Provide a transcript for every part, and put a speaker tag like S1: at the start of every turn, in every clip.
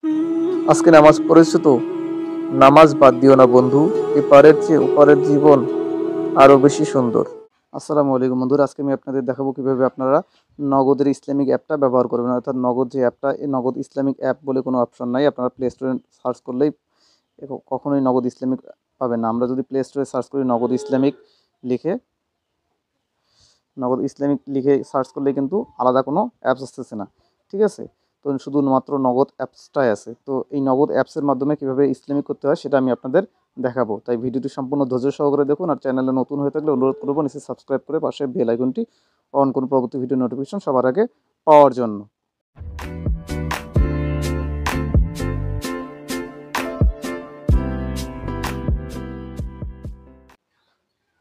S1: আজকে নামাজ পড়েছো তো? নামাজ বাদ দিও না বন্ধু, এপারের চেয়ে ওপারের জীবন আরো বেশি সুন্দর। আসসালামু আলাইকুম বন্ধুরা, আজকে আমি আপনাদের দেখাবো কিভাবে আপনারা নগদের ইসলামিক অ্যাপটা ব্যবহার করবেন। অর্থাৎ নগদ যে অ্যাপটা, এই নগদ ইসলামিক অ্যাপ বলে কোনো অপশন নাই। আপনারা প্লে স্টোরে সার্চ করলেই কখনোই নগদ ইসলামিক পাবেন না। আমরা যদি প্লে স্টোরে সার্চ করি লিখে লিখে সার্চ করলে কিন্তু আলাদা কোনো অ্যাপস আসতেছে না, ঠিক আছে? তো শুধুমাত্র নগদ অ্যাপসটাই আছে। তো এই নগদ অ্যাপসের মাধ্যমে কীভাবে ইসলামিক করতে হয় সেটা আমি আপনাদের দেখাবো। তাই ভিডিওটি সম্পূর্ণ ধৈর্য সহকারে দেখুন। আর চ্যানেলে নতুন হয়ে থাকলে অনুরোধ করবো নিচে সাবস্ক্রাইব করে পাশে বেল আইকনটি অন করুন পরবর্তী ভিডিও নোটিফিকেশন সবার আগে পাওয়ার জন্য।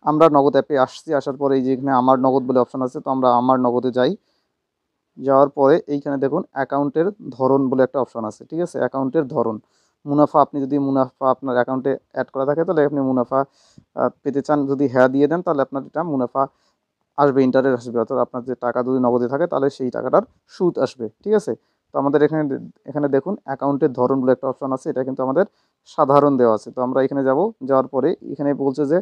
S1: আমরা নগদ অ্যাপে আসার পরে এই যে এখানে আমার নগদ বলে অপশন আছে, তো আমরা আমার নগদে যাই। যাওয়ার পরে এইখানে দেখুন অ্যাকাউন্টের ধরন বলে একটা অপশন আছে, ঠিক আছে? অ্যাকাউন্টের ধরন, মুনাফা, আপনি যদি মুনাফা আপনার অ্যাকাউন্টে অ্যাড করা থাকে তাহলে আপনি মুনাফা পেতে চান, যদি হ্যাঁ দিয়ে দেন তাহলে আপনার এটা মুনাফা আসবে, ইন্টারেস্ট আসবে। অর্থাৎ আপনার যে টাকা যদি নগদে থাকে তাহলে সেই টাকাটার সুদ আসবে, ঠিক আছে? তো আমাদের এখানে দেখুন অ্যাকাউন্টের ধরন বলে একটা অপশন আছে, এটা কিন্তু আমাদের সাধারণ দেওয়া আছে। তো আমরা এখানে যাব, যাওয়ার পরে এখানে বলছে যে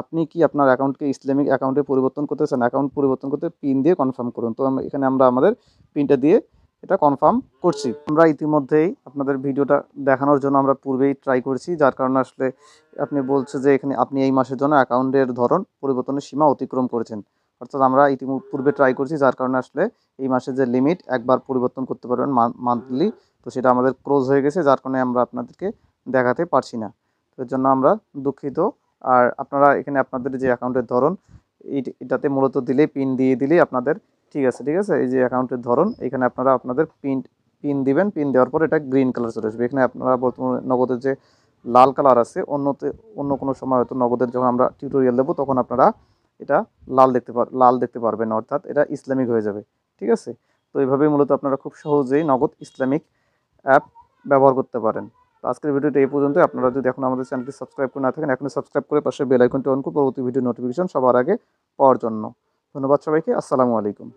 S1: আপনি কি আপনার অ্যাকাউন্টকে ইসলামিক অ্যাকাউন্টে পরিবর্তন করতে চান? অ্যাকাউন্ট পরিবর্তন করতে পিন দিয়ে কনফার্ম করুন। তো এখানে আমরা আমাদের পিনটা দিয়ে এটা কনফার্ম করছি। আমরা ইতিমধ্যেই আপনাদের ভিডিওটা দেখানোর জন্য আমরা পূর্বেই ট্রাই করছি, যার কারণে আসলে আপনি বলছে যে এখানে আপনি এই মাসের জন্য অ্যাকাউন্টের ধরন পরিবর্তনের সীমা অতিক্রম করেছেন। অর্থাৎ আমরা পূর্বে ট্রাই করছি, যার কারণে আসলে এই মাসের যে লিমিট একবার পরিবর্তন করতে পারবেন মান্থলি, তো সেটা আমাদের ক্লোজ হয়ে গেছে, যার কারণে আমরা আপনাদেরকে দেখাতে পারছি না। তো এর জন্য আমরা দুঃখিত। আর আপনারা এখানে আপনাদের যে অ্যাকাউন্টের ধরন এটাতে মূলত দিলেই পিন দিয়ে দিলেই আপনাদের ঠিক আছে, ঠিক আছে? এই যে অ্যাকাউন্টের ধরন, এখানে আপনারা আপনাদের পিন দিবেন। পিন দেওয়ার পর এটা গ্রিন কালার চলে আসবে। এখানে আপনারা বর্তমানে নগদের যে লাল কালার আছে, অন্য কোনো সময় হয়তো নগদের যখন আমরা টিউটোরিয়াল দেবো তখন আপনারা এটা লাল দেখতে পারবেন, অর্থাৎ এটা ইসলামিক হয়ে যাবে, ঠিক আছে? তো এইভাবেই মূলত আপনারা খুব সহজেই নগদ ইসলামিক অ্যাপ ব্যবহার করতে পারেন। তো আজকের ভিডিওটা এই পর্যন্ত। আপনারা যদি এখন আমাদের চ্যানেলটি সাবস্ক্রাইব করে না থাকেন, এখনই সাবস্ক্রাইব করে পাশে বেল আইকনটি অন করুন পরবর্তী ভিডিও নোটিফিকেশন সবার আগে পাওয়ার জন্য। ধন্যবাদ সবাইকে। আসসালামু আলাইকুম।